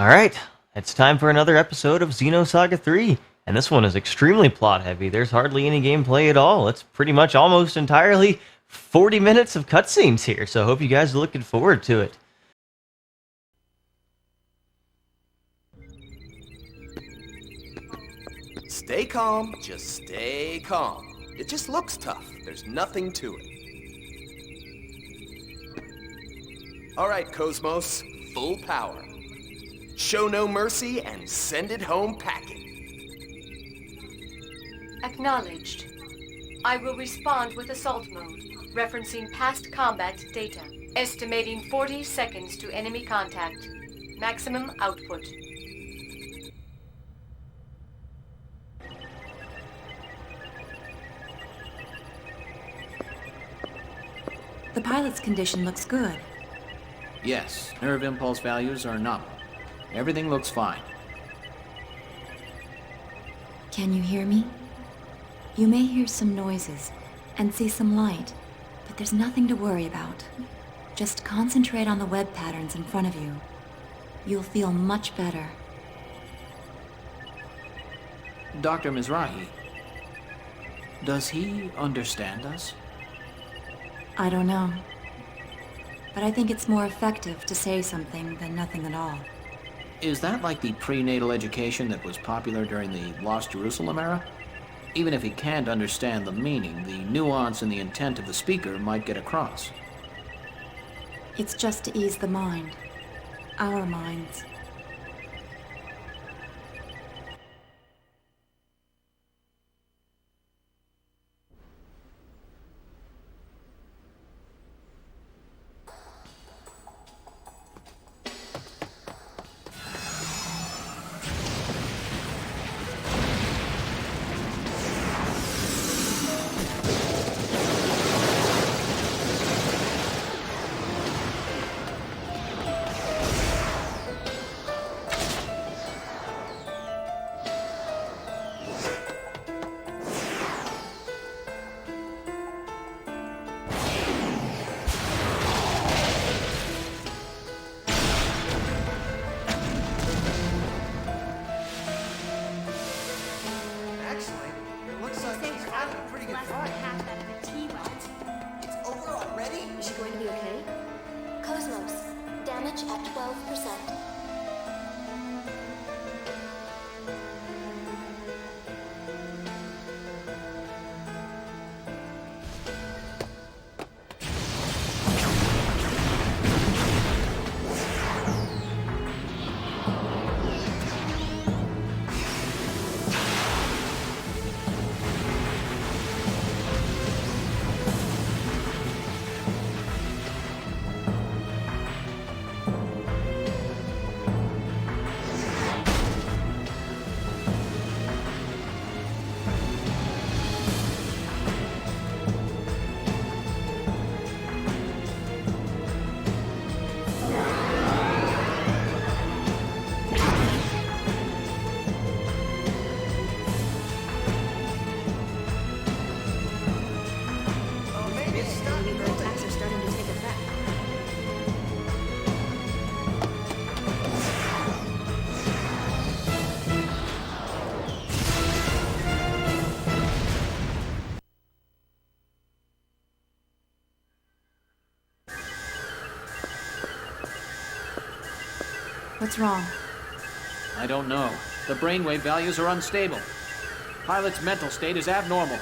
Alright, it's time for another episode of Xenosaga 3, and this one is extremely plot heavy. There's hardly any gameplay at all. It's pretty much almost entirely 40 minutes of cutscenes here, so I hope you guys are looking forward to it. Stay calm, just stay calm. It just looks tough. There's nothing to it. All right, Cosmos, full power. Show no mercy and send it home packing. Acknowledged. I will respond with assault mode, referencing past combat data. Estimating 40 seconds to enemy contact. Maximum output. The pilot's condition looks good. Yes, nerve impulse values are nominal. Everything looks fine. Can you hear me? You may hear some noises and see some light, but there's nothing to worry about. Just concentrate on the web patterns in front of you. You'll feel much better. Dr. Mizrahi, does he understand us? I don't know. But I think it's more effective to say something than nothing at all. Is that like the prenatal education that was popular during the Lost Jerusalem era? Even if he can't understand the meaning, the nuance and the intent of the speaker might get across. It's just to ease the mind. Our minds. Is she going to be okay? Cosmos, damage at 12%. Attacks are starting to take effect. What's wrong? I don't know. The brainwave values are unstable. Pilot's mental state is abnormal.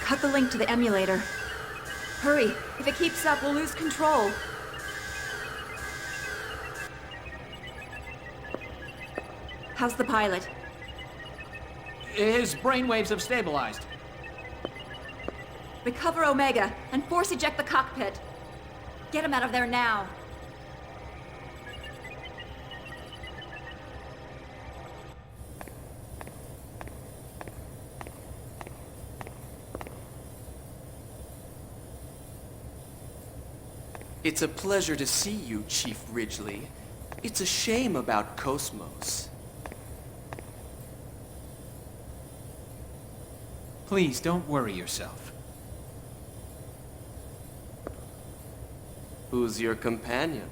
cut the link to the emulator. Hurry! If it keeps up, we'll lose control. How's the pilot? His brainwaves have stabilized. Recover Omega and force eject the cockpit. Get him out of there now. It's a pleasure to see you, Chief Ridgely. It's a shame about Cosmos. Please don't worry yourself. Who's your companion?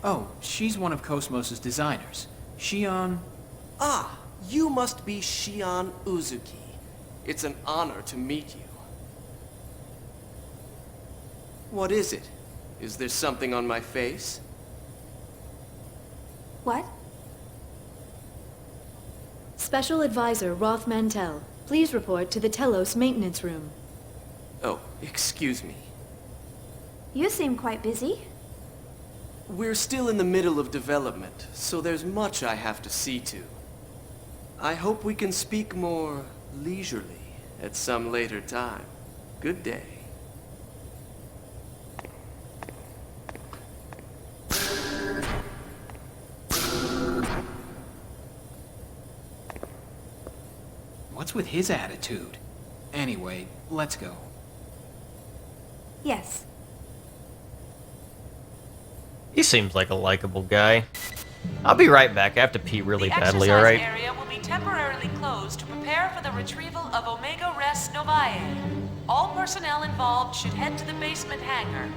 Oh, she's one of Cosmos's designers. Shion... Ah, you must be Shion Uzuki. It's an honor to meet you. What is it? Is there something on my face? What? Special Advisor Roth Mantell, please report to the Telos maintenance room. Oh, excuse me. You seem quite busy. We're still in the middle of development, so there's much I have to see to. I hope we can speak more leisurely at some later time. Good day. What's with his attitude? Anyway, let's go. Yes. He seems like a likable guy. I'll be right back. I have to pee really badly, The alright? exercise area will be temporarily closed to prepare for the retrieval of Omega Res Novae. All personnel involved should head to the basement hangar.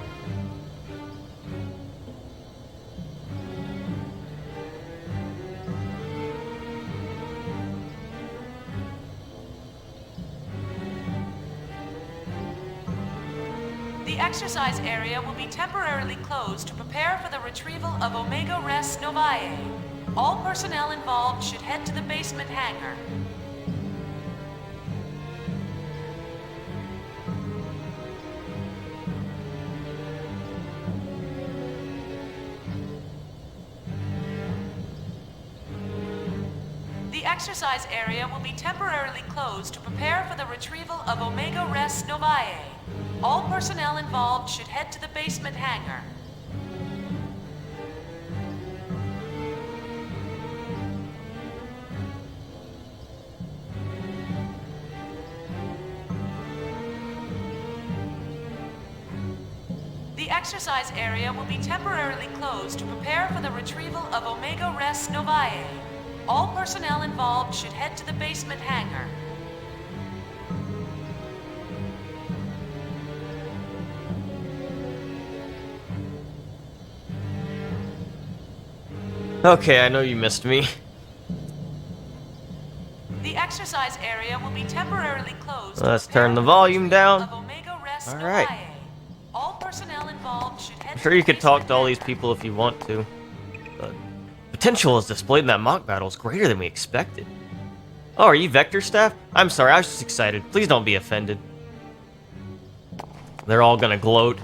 The exercise area will be temporarily closed to prepare for the retrieval of Omega Res Novae. All personnel involved should head to the basement hangar. The exercise area will be temporarily closed to prepare for the retrieval of Omega Res Novae. All personnel involved should head to the basement hangar. The exercise area will be temporarily closed to prepare for the retrieval of Omega Res Novae. All personnel involved should head to the basement hangar. Okay, I know you missed me. The exercise area will be temporarily closed. to Let's prepare turn the for volume retrieval down. of Omega Res All right. Novae. All personnel involved should head I'm to sure the you could talk basement to all these hangar. people if you want to. But potential as displayed in that mock battle is greater than we expected. Oh, are you Vector staff? I'm sorry, I was just excited. Please don't be offended. They're all gonna gloat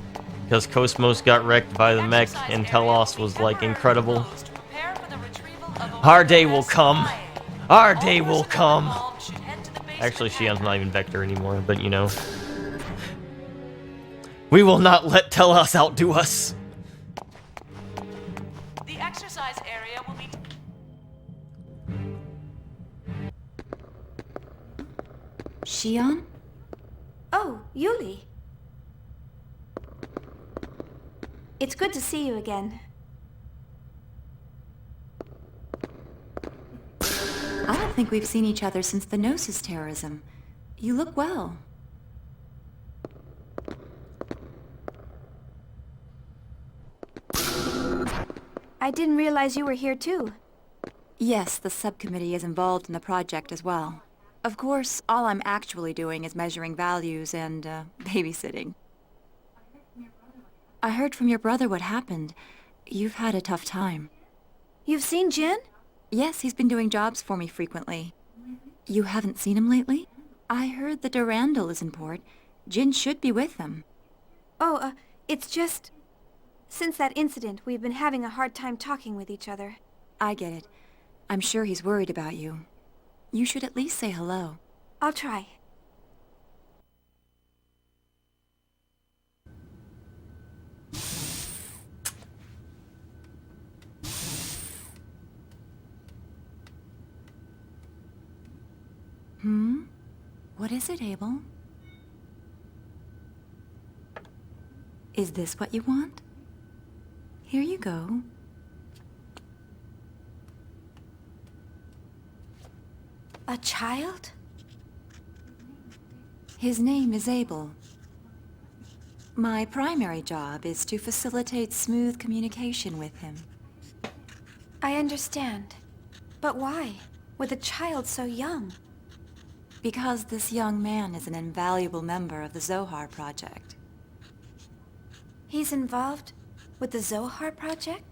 because Cosmos got wrecked by the mech Exercise and area Telos will be was like temporarily incredible. closed to prepare for the retrieval of Our Omega day will Res come. Novae. Our All day will personnel come. involved should head to the basement Actually, Shion's hangar. not even Vector anymore, but you know. We will not let Telos outdo us. The exercise area will be Shion? Oh, Yuli. It's good to see you again. I don't think we've seen each other since the Gnosis terrorism. You look well. I didn't realize you were here too. Yes, the subcommittee is involved in the project as well. Of course, all I'm actually doing is measuring values and, babysitting. I heard from your brother what happened. You've had a tough time. You've seen Jin? Yes, he's been doing jobs for me frequently. You haven't seen him lately? I heard the Durandal is in port. Jin should be with them. Oh, it's just... Since that incident, we've been having a hard time talking with each other. I get it. I'm sure he's worried about you. You should at least say hello. I'll try. What is it, Abel? Is this what you want? Here you go. A child? His name is Abel. My primary job is to facilitate smooth communication with him. I understand. But why? With a child so young? Because this young man is an invaluable member of the Zohar Project. He's involved with the Zohar Project?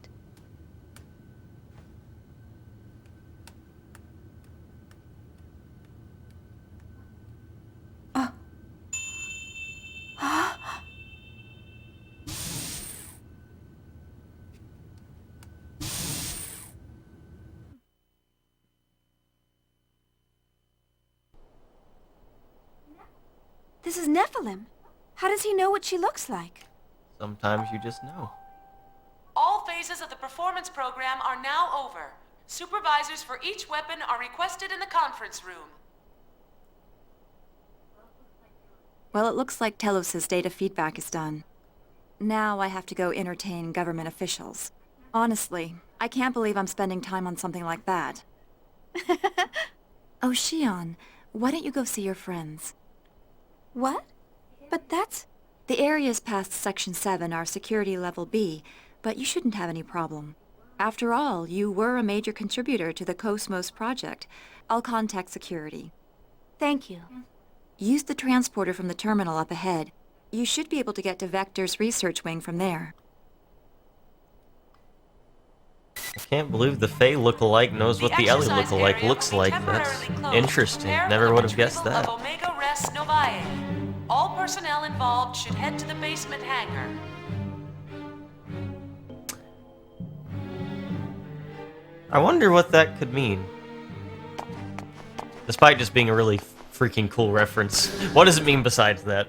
This is Nephilim. How does he know what she looks like? Sometimes you just know. All phases of the performance program are now over. Supervisors for each weapon are requested in the conference room. Well, it looks like Telos' data feedback is done. Now I have to go entertain government officials. Honestly, I can't believe I'm spending time on something like that. Oh, Shion, why don't you go see your friends? What? But that's... The areas past Section 7 are Security Level B, but you shouldn't have any problem. After all, you were a major contributor to the Cosmos project. I'll contact security. Thank you. Use the transporter from the terminal up ahead. You should be able to get to Vector's research wing from there. I can't believe the Fae look-alike knows what the Ellie look-alike looks like. That's interesting. Never would have guessed that. Omega Res Novae. All personnel involved should head to the basement hangar. I wonder what that could mean. Despite just being a really freaking cool reference. What does it mean besides that?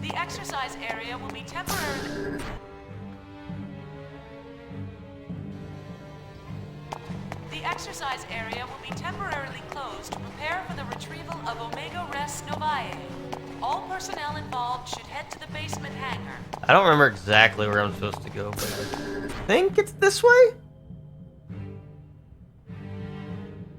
The exercise area will be temporarily... The exercise area will be temporarily closed to prepare for the retrieval of Omega Res Novae. All personnel involved should head to the basement hangar. I don't remember exactly where I'm supposed to go, but I think it's this way?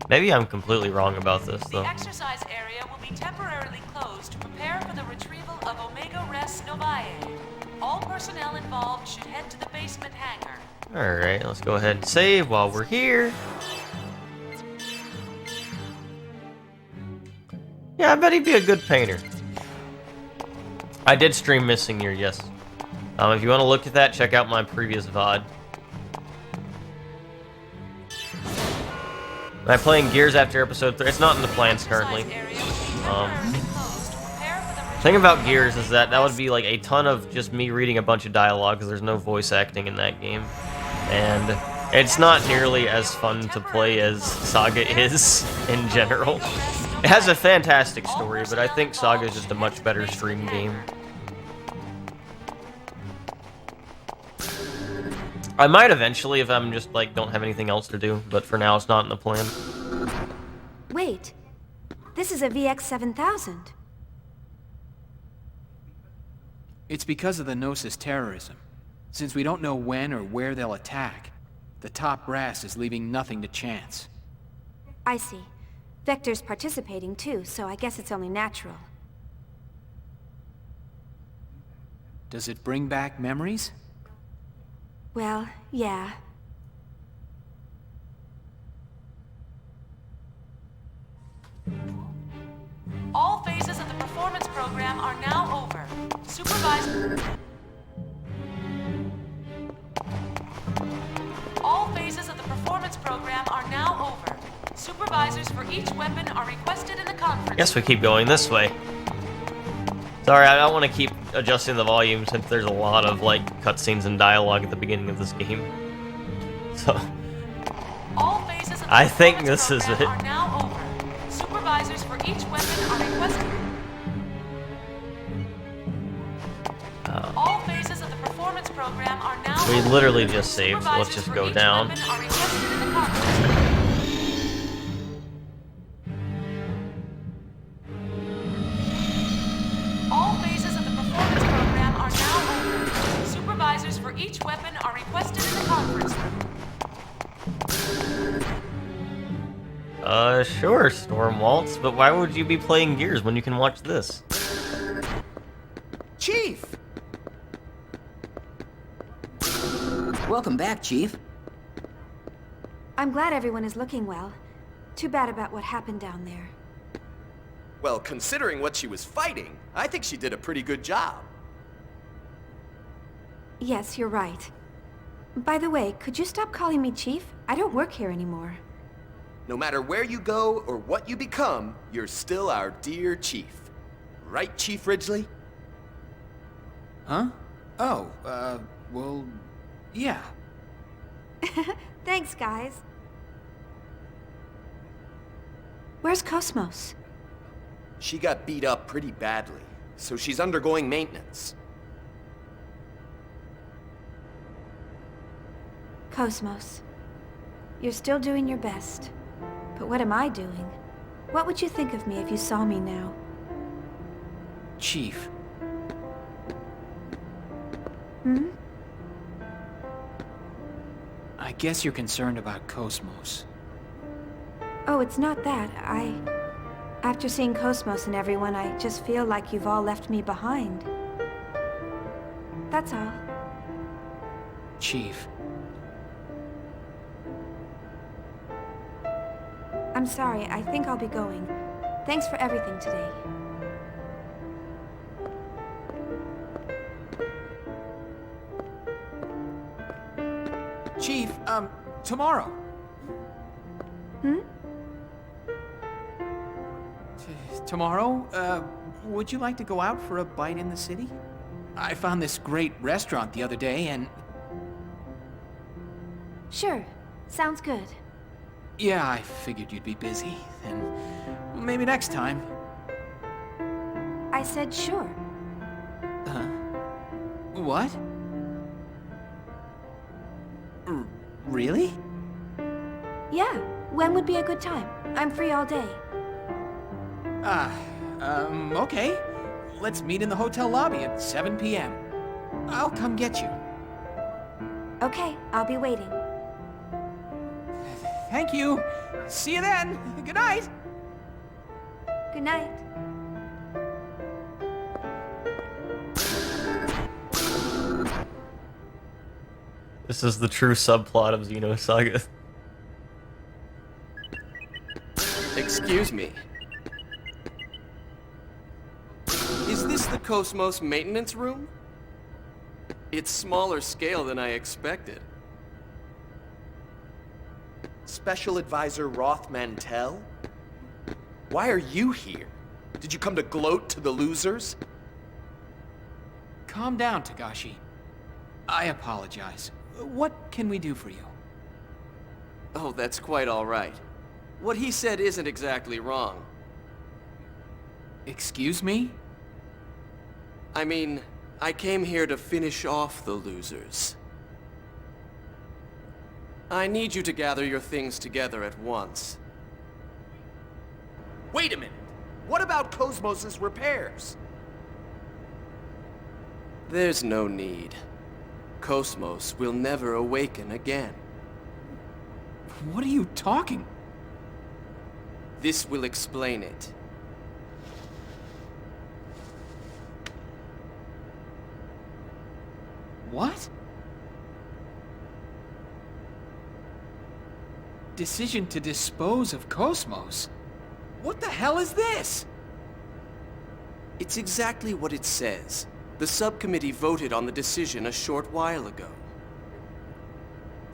Maybe I'm completely wrong about this, though. The exercise area will be temporarily closed to prepare for the retrieval of Omega Res Novae. All personnel involved should head to the basement hangar. Alright, let's go ahead and save while we're here. Yeah, I bet he'd be a good painter. I did stream Missing Year, yes. If you want to look at that, check out my previous VOD. I'm playing Gears after episode 3. It's not in the plans currently. Thing about Gears is that would be like a ton of just me reading a bunch of dialogue because there's no voice acting in that game. And it's not nearly as fun to play as Saga is in general. It has a fantastic story, but I think Saga is just a much better stream game. I might eventually if I'm just like don't have anything else to do, but for now it's not in the plan. Wait. This is a VX-7000. It's because of the Gnosis terrorism. Since we don't know when or where they'll attack, the top brass is leaving nothing to chance. I see. Vector's participating too, so I guess it's only natural. Does it bring back memories? Well, yeah. All phases of the performance program are now over. All phases of the performance program are now over. Supervisors for each weapon are requested in the conference. Guess we keep going this way. Sorry, I don't want to keep adjusting the volume since there's a lot of like cutscenes and dialogue at the beginning of this game. So All phases of the I think performance this is program it. are now over. Supervisors for each weapon are requested. All phases of the performance program are now We over. literally just saved, so let's Supervisors just for go each down. weapon are requested in the conference. All phases of the performance program are now over. Supervisors for each weapon are requested in the conference room. Sure, Storm Waltz, but why would you be playing Gears when you can watch this? Chief! Welcome back, Chief. I'm glad everyone is looking well. Too bad about what happened down there. Well, considering what she was fighting, I think she did a pretty good job. Yes, you're right. By the way, could you stop calling me Chief? I don't work here anymore. No matter where you go or what you become, you're still our dear Chief. Right, Chief Ridgely? Huh? Oh, well, yeah. Thanks, guys. Where's Cosmos? She got beat up pretty badly, so she's undergoing maintenance. Cosmos, you're still doing your best. But what am I doing? What would you think of me if you saw me now? Chief. Hmm? I guess you're concerned about Cosmos. Oh, it's not that. After seeing Cosmos and everyone, I just feel like you've all left me behind. That's all. Chief. I'm sorry, I think I'll be going. Thanks for everything today. Chief, tomorrow. Hmm? Tomorrow, would you like to go out for a bite in the city? I found this great restaurant the other day and... Sure. Sounds good. Yeah, I figured you'd be busy, and maybe next time. I said sure. Huh? What? Really? Yeah. When would be a good time? I'm free all day. Okay. Let's meet in the hotel lobby at 7 p.m. I'll come get you. Okay, I'll be waiting. Thank you. See you then. Good night. Good night. This is the true subplot of Xenosaga. Excuse me. Is this the Cosmos maintenance room? It's smaller scale than I expected. Special Advisor Roth Mantell? Why are you here? Did you come to gloat to the losers? Calm down, Tagashi. I apologize. What can we do for you? Oh, that's quite all right. What he said isn't exactly wrong. Excuse me? I mean, I came here to finish off the losers. I need you to gather your things together at once. Wait a minute! What about Cosmos's repairs? There's no need. Cosmos will never awaken again. What are you talking? This will explain it. What? Decision to dispose of Cosmos? What the hell is this? It's exactly what it says. The subcommittee voted on the decision a short while ago.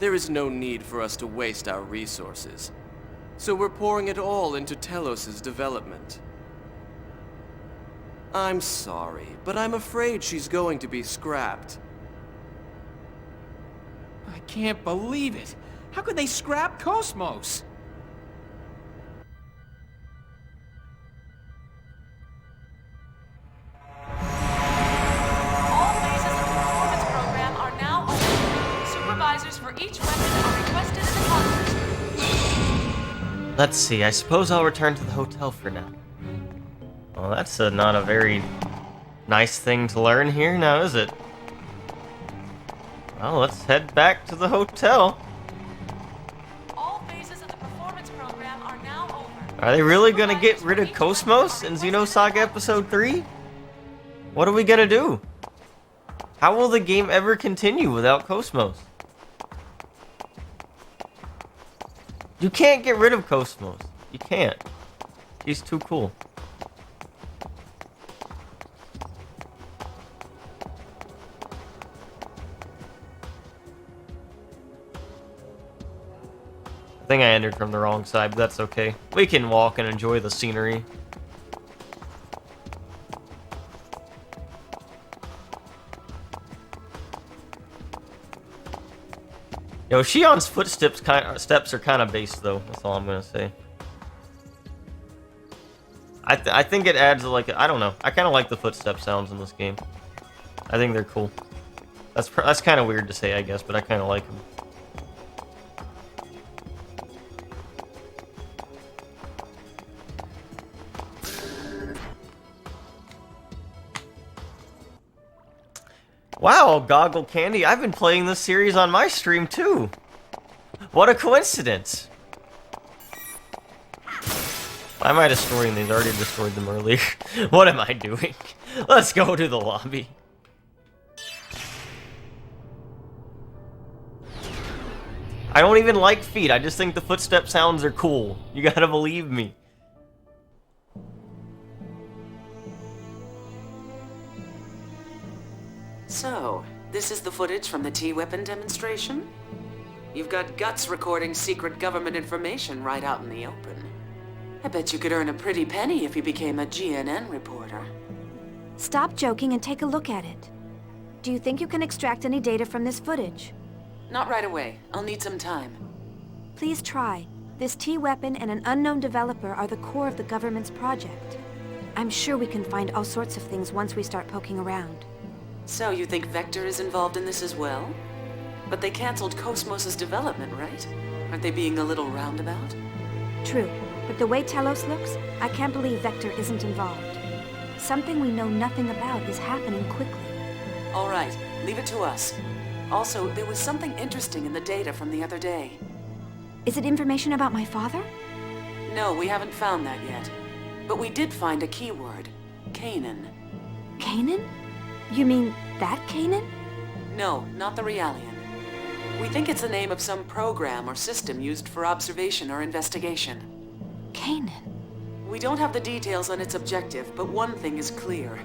There is no need for us to waste our resources. So we're pouring it all into Telos' development. I'm sorry, but I'm afraid she's going to be scrapped. I can't believe it. How could they scrap Cosmos? All phases of the performance program are now open. Supervisors for each weapon are requested in the conference. Let's see, I suppose I'll return to the hotel for now. Well, that's not a very nice thing to learn here, now is it? Well, let's head back to the hotel. All phases of the performance program are now over. Are they really gonna get rid of Cosmos in Xenosaga Episode 3? What are we gonna do? How will the game ever continue without Cosmos? You can't get rid of Cosmos. You can't. He's too cool. I think I entered from the wrong side, but that's okay. We can walk and enjoy the scenery. Yo, Shion's footsteps steps are kind of based though. That's all I'm gonna say. I think it adds like I don't know. I kind of like the footstep sounds in this game. I think they're cool. That's kind of weird to say, I guess, but I kind of like them. Wow, Goggle Candy, I've been playing this series on my stream too. What a coincidence. Why am I destroying these? I already destroyed them earlier. What am I doing? Let's go to the lobby. I don't even like feet, I just think the footstep sounds are cool. You gotta believe me. So, this is the footage from the T-weapon demonstration? You've got guts recording secret government information right out in the open. I bet you could earn a pretty penny if you became a GNN reporter. Stop joking and take a look at it. Do you think you can extract any data from this footage? Not right away. I'll need some time. Please try. This T-weapon and an unknown developer are the core of the government's project. I'm sure we can find all sorts of things once we start poking around. So you think Vector is involved in this as well? But they canceled Cosmos' development, right? Aren't they being a little roundabout? True, but the way Telos looks, I can't believe Vector isn't involved. Something we know nothing about is happening quickly. All right, leave it to us. Also, there was something interesting in the data from the other day. Is it information about my father? No, we haven't found that yet. But we did find a keyword. Kanan. Kanan? You mean that Kanan? No, not the Realian. We think it's the name of some program or system used for observation or investigation. Kanan? We don't have the details on its objective, but one thing is clear.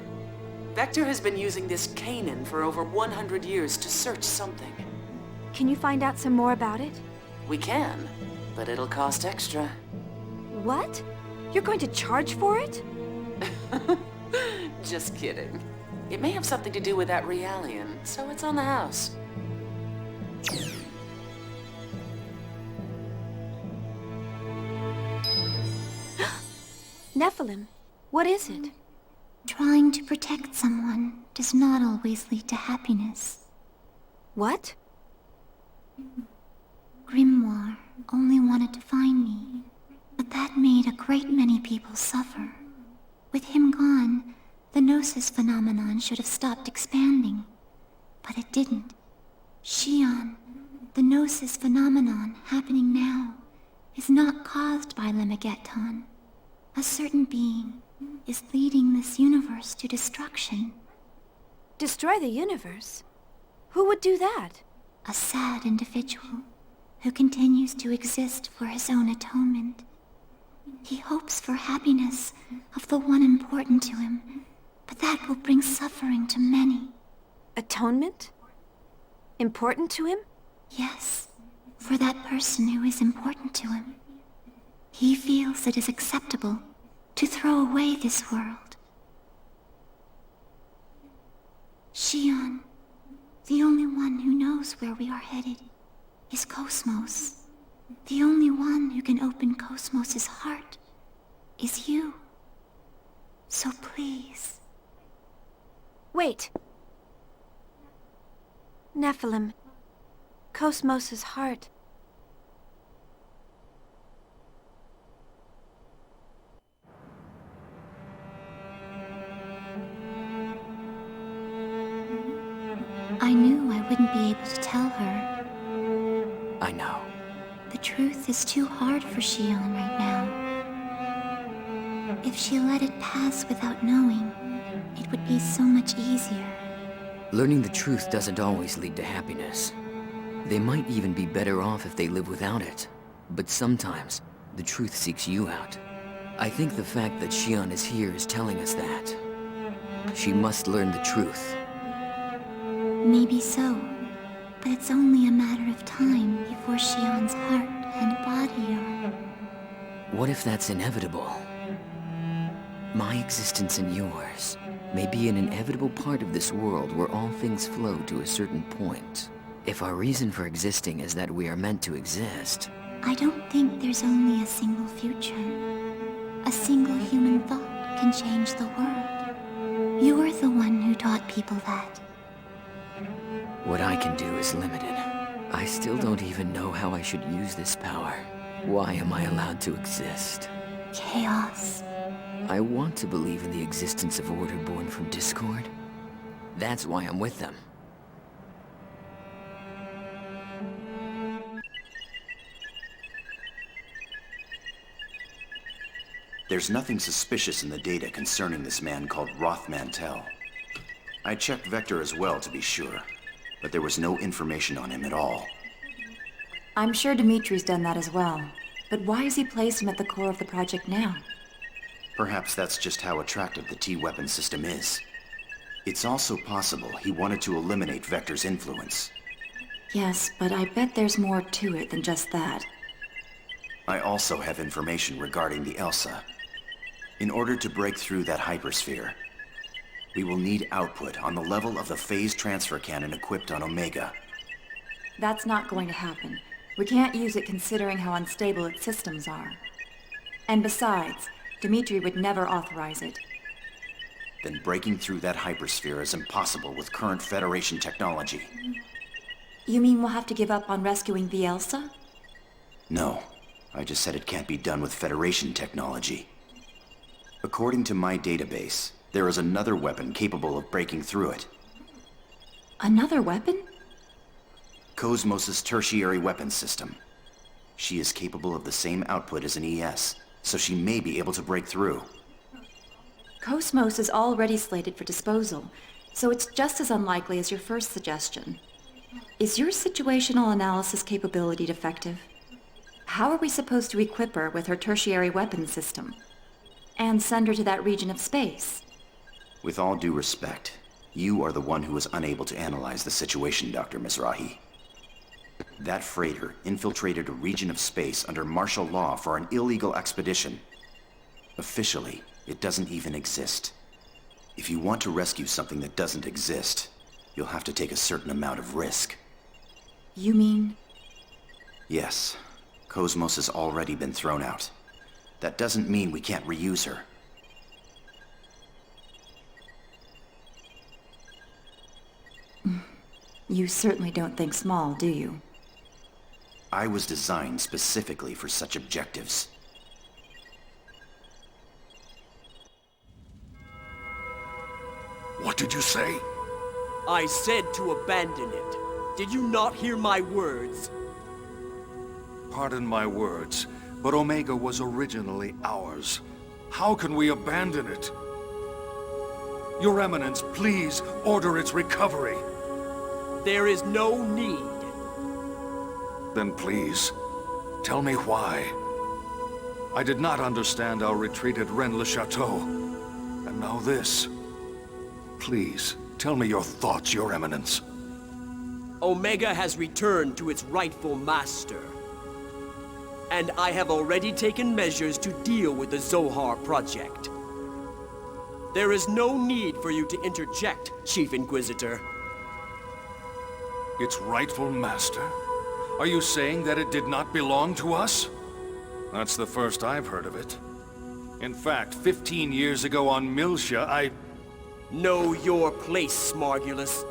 Vector has been using this Kanan for over 100 years to search something. Can you find out some more about it? We can, but it'll cost extra. What? You're going to charge for it? Just kidding. It may have something to do with that Realian, so it's on the house. Nephilim, what is it? Trying to protect someone does not always lead to happiness. What? Grimoire only wanted to find me, but that made a great many people suffer. With him gone, the Gnosis phenomenon should have stopped expanding, but it didn't. Xion, the Gnosis phenomenon happening now, is not caused by Lemegeton. A certain being is leading this universe to destruction. Destroy the universe? Who would do that? A sad individual who continues to exist for his own atonement. He hopes for happiness of the one important to him, but that will bring suffering to many. Atonement? Important to him? Yes. for that person who is important to him. He feels it is acceptable to throw away this world. Shion, the only one who knows where we are headed, is Cosmos. The only one who can open Cosmos's heart is you. So please. Wait. Nephilim. Cosmos's heart. I knew I wouldn't be able to tell her. I know. The truth is too hard for Shion right now. If she let it pass without knowing, it would be so much easier. Learning the truth doesn't always lead to happiness. They might even be better off if they live without it. But sometimes, the truth seeks you out. I think the fact that Shion is here is telling us that. She must learn the truth. Maybe so, but it's only a matter of time before Shion's heart and body are... What if that's inevitable? My existence and yours may be an inevitable part of this world where all things flow to a certain point. If our reason for existing is that we are meant to exist... I don't think there's only a single future. A single human thought can change the world. You're the one who taught people that. What I can do is limited. I still don't even know how I should use this power. Why am I allowed to exist? Chaos. I want to believe in the existence of order born from discord. That's why I'm with them. There's nothing suspicious in the data concerning this man called Roth Mantell. I checked Vector as well to be sure, but there was no information on him at all. I'm sure Dimitri's done that as well. But why has he placed him at the core of the project now? Perhaps that's just how attractive the T-weapon system is. It's also possible he wanted to eliminate Vector's influence. Yes, but I bet there's more to it than just that. I also have information regarding the Elsa. In order to break through that hypersphere, we will need output on the level of the phase transfer cannon equipped on Omega. That's not going to happen. We can't use it considering how unstable its systems are. And besides, Dimitri would never authorize it. Then breaking through that hypersphere is impossible with current Federation technology. You mean we'll have to give up on rescuing the Elsa? No, I just said it can't be done with Federation technology. According to my database, there is another weapon capable of breaking through it. Another weapon? Cosmos' tertiary weapon system. She is capable of the same output as an ES, so she may be able to break through. Cosmos is already slated for disposal, so it's just as unlikely as your first suggestion. Is your situational analysis capability defective? How are we supposed to equip her with her tertiary weapon system? And send her to that region of space? With all due respect, you are the one who is unable to analyze the situation, Dr. Mizrahi. That freighter infiltrated a region of space under martial law for an illegal expedition. Officially, it doesn't even exist. If you want to rescue something that doesn't exist, you'll have to take a certain amount of risk. You mean? Yes. Cosmos has already been thrown out. That doesn't mean we can't reuse her. You certainly don't think small, do you? I was designed specifically for such objectives. What did you say? I said to abandon it. Did you not hear my words? Pardon my words, but Omega was originally ours. How can we abandon it? Your Eminence, please order its recovery. There is no need. Then please, tell me why. I did not understand our retreat at Rennes-le-Chateau. And now this. Please, tell me your thoughts, Your Eminence. Omega has returned to its rightful master. And I have already taken measures to deal with the Zohar project. There is no need for you to interject, Chief Inquisitor. Its rightful master? Are you saying that it did not belong to us? That's the first I've heard of it. In fact, 15 years ago on Miltia, I... Know your place, Smargulus.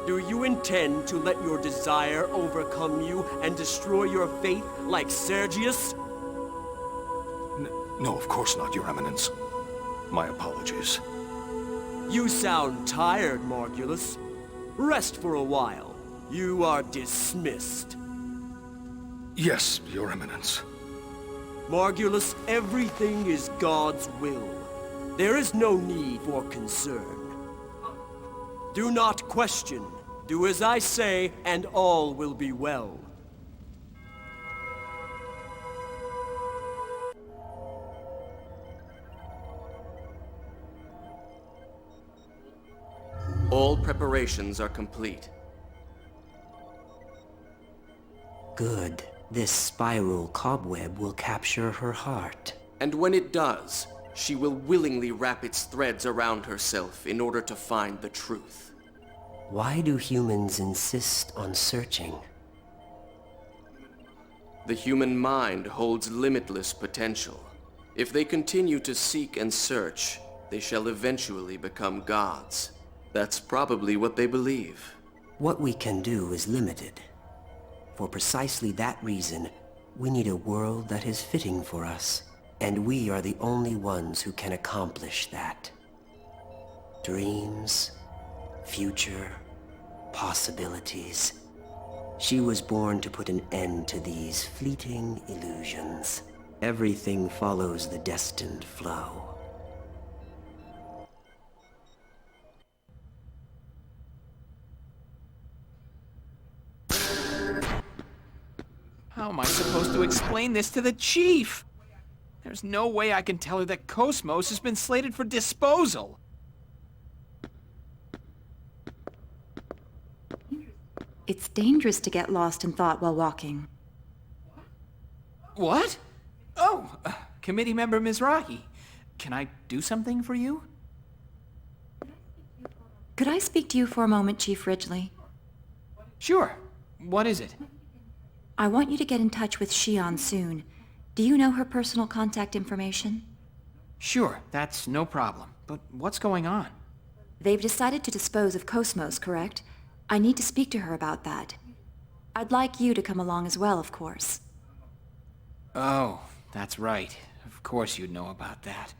Do you intend to let your desire overcome you and destroy your faith like Sergius? No, of course not, Your Eminence. My apologies. You sound tired, Margulus. Rest for a while. You are dismissed. Yes, Your Eminence. Margulus, everything is God's will. There is no need for concern. Do not question. Do as I say, and all will be well. All preparations are complete. Good. This spiral cobweb will capture her heart. And when it does, she will willingly wrap its threads around herself in order to find the truth. Why do humans insist on searching? The human mind holds limitless potential. If they continue to seek and search, they shall eventually become gods. That's probably what they believe. What we can do is limited. For precisely that reason, we need a world that is fitting for us. And we are the only ones who can accomplish that. Dreams, future, possibilities. She was born to put an end to these fleeting illusions. Everything follows the destined flow. How am I supposed to explain this to the Chief? There's no way I can tell her that Cosmos has been slated for disposal. It's dangerous to get lost in thought while walking. What? Oh, Committee Member Mizrahi. Can I do something for you? Could I speak to you for a moment, Chief Ridgely? Sure. What is it? I want you to get in touch with Shion soon. Do you know her personal contact information? Sure, that's no problem. But what's going on? They've decided to dispose of Cosmos, correct? I need to speak to her about that. I'd like you to come along as well, of course. Oh, that's right. Of course you'd know about that.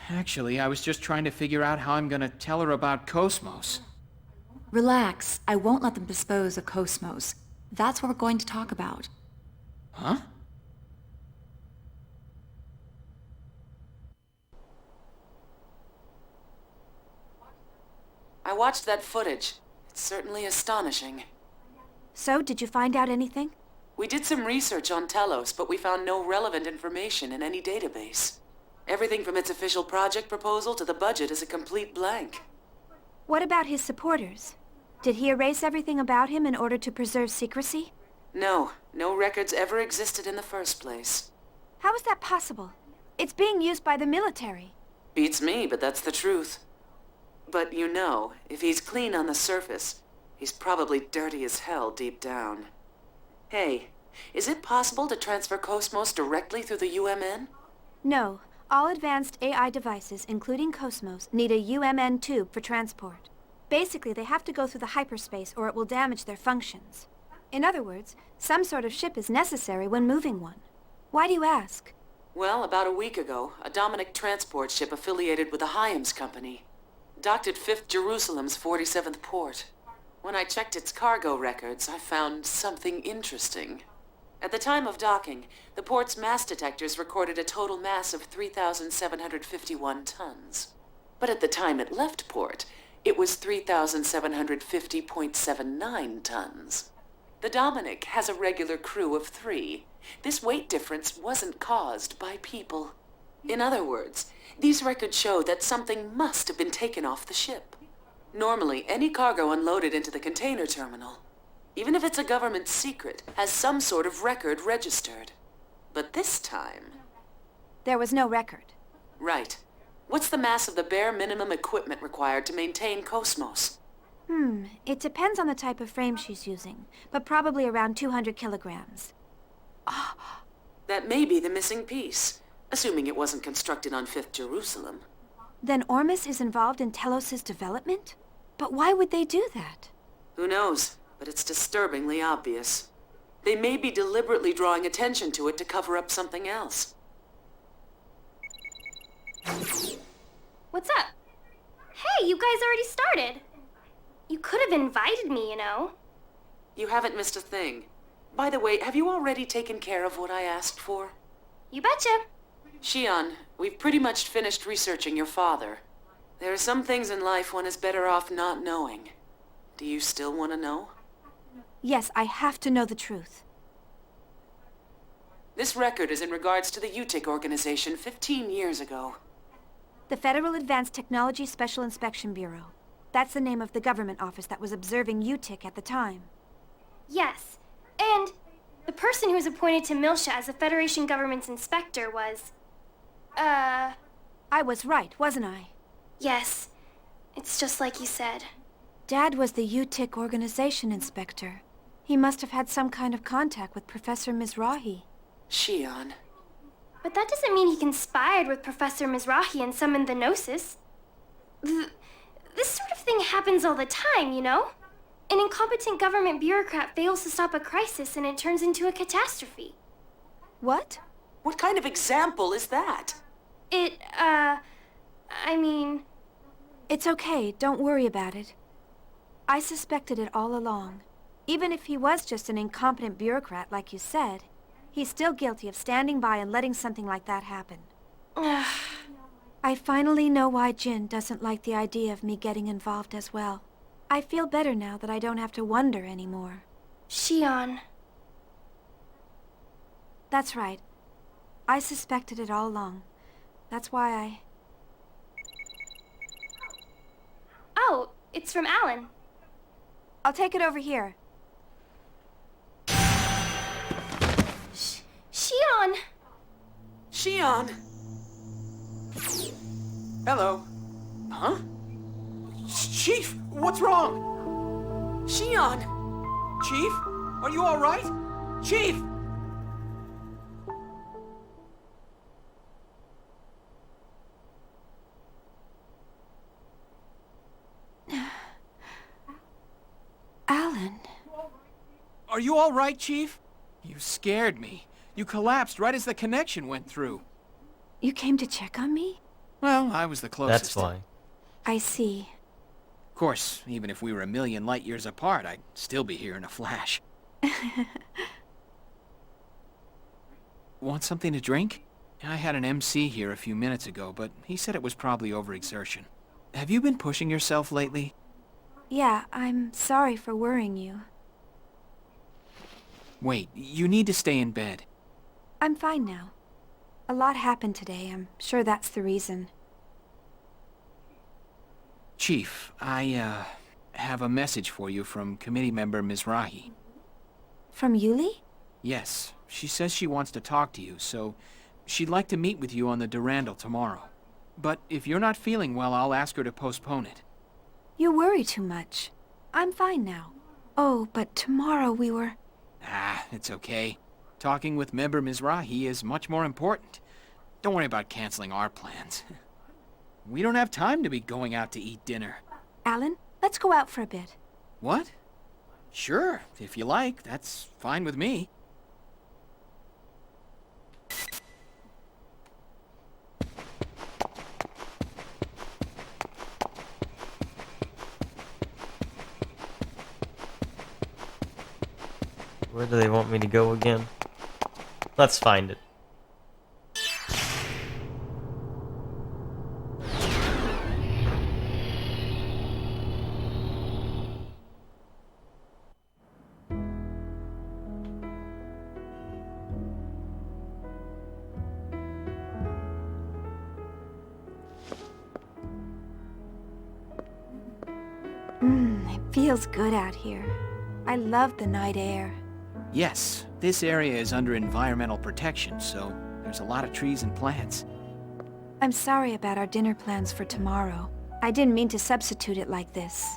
Actually, I was just trying to figure out how I'm gonna tell her about Cosmos. Relax. I won't let them dispose of Cosmos. That's what we're going to talk about. Huh? I watched that footage. It's certainly astonishing. So, did you find out anything? We did some research on Telos, but we found no relevant information in any database. Everything from its official project proposal to the budget is a complete blank. What about his supporters? Did he erase everything about him in order to preserve secrecy? No records ever existed in the first place. How is that possible? It's being used by the military. Beats me, but that's the truth. But you know, if he's clean on the surface, he's probably dirty as hell deep down. Hey, is it possible to transfer Cosmos directly through the UMN? No. All advanced AI devices, including Cosmos, need a UMN tube for transport. Basically, they have to go through the hyperspace or it will damage their functions. In other words, some sort of ship is necessary when moving one. Why do you ask? Well, about a week ago, a Dominic transport ship affiliated with the Hyams Company docked at 5th Jerusalem's 47th port. When I checked its cargo records, I found something interesting. At the time of docking, the port's mass detectors recorded a total mass of 3,751 tons. But at the time it left port, it was 3,750.79 tons. The Dominic has a regular crew of 3. This weight difference wasn't caused by people. In other words, these records show that something must have been taken off the ship. Normally, any cargo unloaded into the container terminal, even if it's a government secret, has some sort of record registered. But this time... There was no record. Right. What's the mass of the bare minimum equipment required to maintain Cosmos? It depends on the type of frame she's using, but probably around 200 kilograms. That may be the missing piece, assuming it wasn't constructed on 5th Jerusalem. Then Ormus is involved in Telos' development? But why would they do that? Who knows, but it's disturbingly obvious. They may be deliberately drawing attention to it to cover up something else. What's up? Hey, you guys already started. You could have invited me, you know. You haven't missed a thing. By the way, have you already taken care of what I asked for? You betcha. Shion, we've pretty much finished researching your father. There are some things in life one is better off not knowing. Do you still want to know? Yes, I have to know the truth. This record is in regards to the UTIC organization 15 years ago. The Federal Advanced Technology Special Inspection Bureau. That's the name of the government office that was observing UTIC at the time. Yes, and the person who was appointed to Milsha as the Federation government's inspector was... I was right, wasn't I? Yes, it's just like you said. Dad was the UTIC organization inspector. He must have had some kind of contact with Professor Mizrahi. Shion. But that doesn't mean he conspired with Professor Mizrahi and summoned the Gnosis. This sort of thing happens all the time, you know? An incompetent government bureaucrat fails to stop a crisis and it turns into a catastrophe. What? What kind of example is that? I mean... It's okay, don't worry about it. I suspected it all along. Even if he was just an incompetent bureaucrat, like you said, he's still guilty of standing by and letting something like that happen. I finally know why Jin doesn't like the idea of me getting involved as well. I feel better now that I don't have to wonder anymore. Shion. That's right. I suspected it all along. That's why I... Oh, it's from Alan. I'll take it over here. Shion! Shion! Hello. Huh? Chief, what's wrong? Shion! Chief, are you all right? Chief! Alan. Are you all right, Chief? You scared me. You collapsed right as the connection went through. You came to check on me? Well, I was the closest. That's why. I see. Of course, even if we were a million light years apart, I'd still be here in a flash. Want something to drink? I had an MC here a few minutes ago, but he said it was probably overexertion. Have you been pushing yourself lately? Yeah, I'm sorry for worrying you. Wait, you need to stay in bed. I'm fine now. A lot happened today. I'm sure that's the reason. Chief, I, have a message for you from committee member Mizrahi. From Yuli? Yes, she says she wants to talk to you, so she'd like to meet with you on the Durandal tomorrow. But if you're not feeling well, I'll ask her to postpone it. You worry too much. I'm fine now. Oh, but tomorrow we were... Ah, it's okay. Talking with member Mizrahi is much more important. Don't worry about canceling our plans. We don't have time to be going out to eat dinner. Alan, let's go out for a bit. What? Sure, if you like. That's fine with me. Where do they want me to go again? Let's find it. feels good out here. I love the night air. Yes, this area is under environmental protection, so there's a lot of trees and plants. I'm sorry about our dinner plans for tomorrow. I didn't mean to substitute it like this.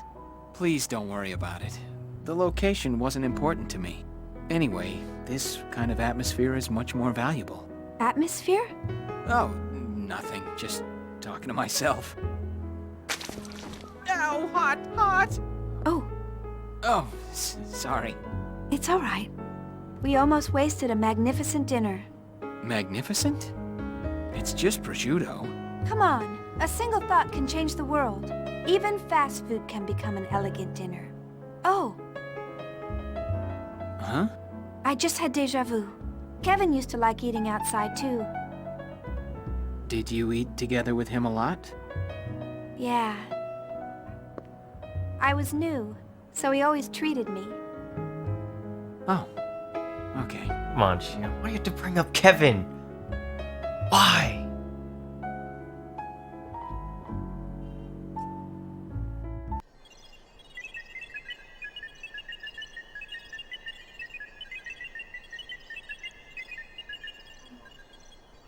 Please don't worry about it. The location wasn't important to me. Anyway, this kind of atmosphere is much more valuable. Atmosphere? Oh, nothing. Just talking to myself. Ow, hot, hot! Oh. Oh, sorry. It's all right. We almost wasted a magnificent dinner. Magnificent? It's just prosciutto. Come on. A single thought can change the world. Even fast food can become an elegant dinner. Oh. Huh? I just had déjà vu. Kevin used to like eating outside too. Did you eat together with him a lot? Yeah. I was new, so he always treated me. Oh. Okay. Come on, Shion. Why do you have to bring up Kevin? Why?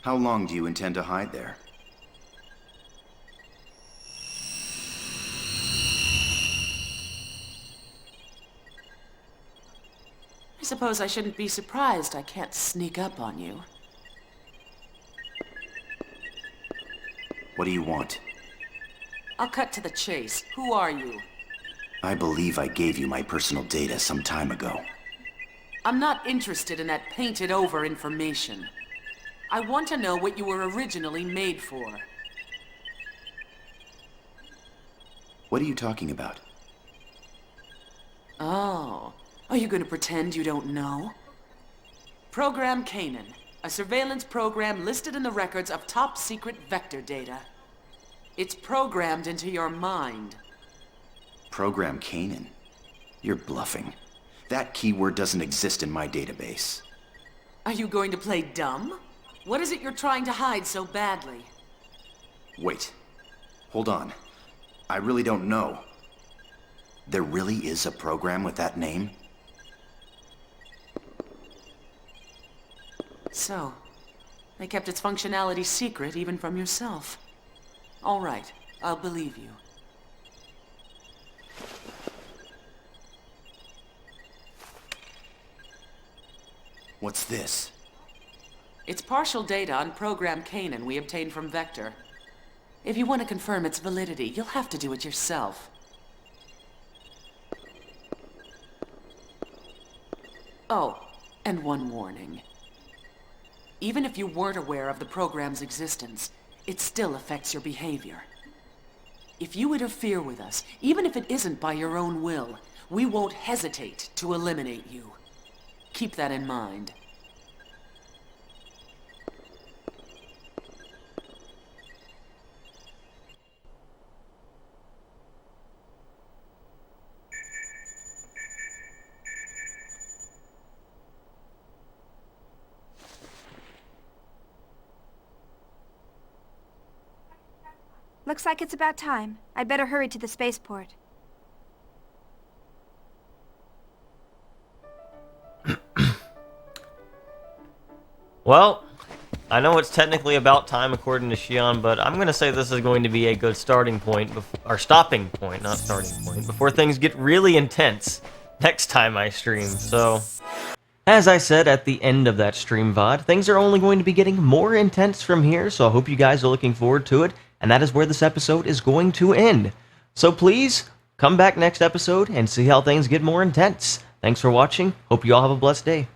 How long do you intend to hide there? I suppose I shouldn't be surprised I can't sneak up on you. What do you want? I'll cut to the chase. Who are you? I believe I gave you my personal data some time ago. I'm not interested in that painted-over information. I want to know what you were originally made for. What are you talking about? Oh, are you going to pretend you don't know? Program Canaan, a surveillance program listed in the records of top-secret vector data. It's programmed into your mind. Program Canaan? You're bluffing. That keyword doesn't exist in my database. Are you going to play dumb? What is it you're trying to hide so badly? Wait. Hold on. I really don't know. There really is a program with that name? So, they kept its functionality secret even from yourself. All right, I'll believe you. What's this? It's partial data on Program Canaan we obtained from Vector. If you want to confirm its validity, you'll have to do it yourself. Oh, and one warning. Even if you weren't aware of the program's existence, it still affects your behavior. If you interfere with us, even if it isn't by your own will, we won't hesitate to eliminate you. Keep that in mind. Looks like it's about time. I'd better hurry to the spaceport. Well, I know it's technically about time according to Shion, but I'm going to say this is going to be a good starting point, or stopping point, not starting point, before things get really intense next time I stream. So, as I said at the end of that stream VOD, things are only going to be getting more intense from here, so I hope you guys are looking forward to it, and that is where this episode is going to end. So please, come back next episode and see how things get more intense. Thanks for watching. Hope you all have a blessed day.